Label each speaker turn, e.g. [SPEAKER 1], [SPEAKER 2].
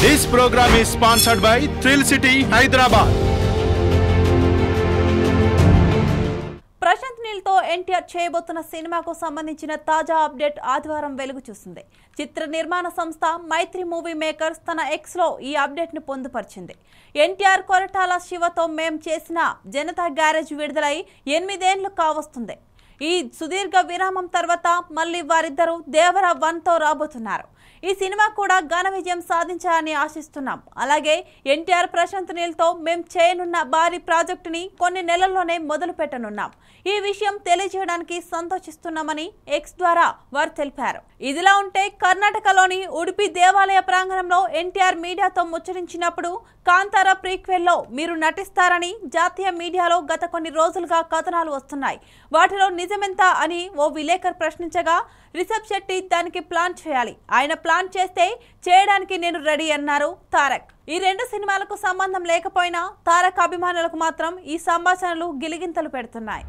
[SPEAKER 1] This program is sponsored by Thrill City, Hyderabad.
[SPEAKER 2] Prashanth Neel తో ఎన్టీఆర్ చేయబోతున్న సినిమాకు సంబంధించిన తాజా అప్డేట్ ఆదివారం వెలుగు చూసింది. చిత్ర నిర్మాణ సంస్థ మైత్రి మూవీ మేకర్స్ తన ఎక్స్ లో ఈ అప్డేట్ ను పొందుపరిచింది. ఎన్టీఆర్ కొరటాల శివతో మేం చేసిన జనతా గ్యారేజ్ విడుదలై 8 ఏళ్లు కావస్తుంది. ఈ సుదీర్ఘ విరామం తర్వాత మళ్ళీ వారిద్దరూ దేవర 1 తో రాబోతున్నారు. ఈ సినిమా కూడా ఘన విజయం సాధించాలని ఆశిస్తున్నాం. అలాగే ఎన్టీఆర్ ప్రశాంత్ నీల్ తో మేం చేయనున్న భారీ ప్రాజెక్టుని కొన్ని నెలల్లోనే మొదలు పెట్టనున్నాం. ఈ విషయం తెలియజేయడానికి సంతోషిస్తున్నామని ఎక్స్ ద్వారా వారు తెలిపారు. ఇదిలా ఉంటే కర్ణాటకలోని ఉడిపి దేవాలయ ప్రాంగణంలో ఎన్టీఆర్ మీడియాతో ముచ్చరించినప్పుడు కాంతార ప్రీక్వెల్ లో మీరు నటిస్తారని జాతీయ మీడియాలో గత కొన్ని రోజులుగా కథనాలు వస్తున్నాయి. వాటిలో నిజమెంత అని ఓ విలేకరు ప్రశ్నించగా రిషబ్ శెట్టి దానికి ప్లాన్ చేయాలి, ఆయన ప్లాన్ చేస్తే చేయడానికి నేను రెడీ అన్నారు తారక్. ఈ 2 సినిమాలకు సంబంధం లేకపోయినా తారక్ అభిమానులకు మాత్రం ఈ సంభాషణలు గిలిగింతలు పెడుతున్నాయి.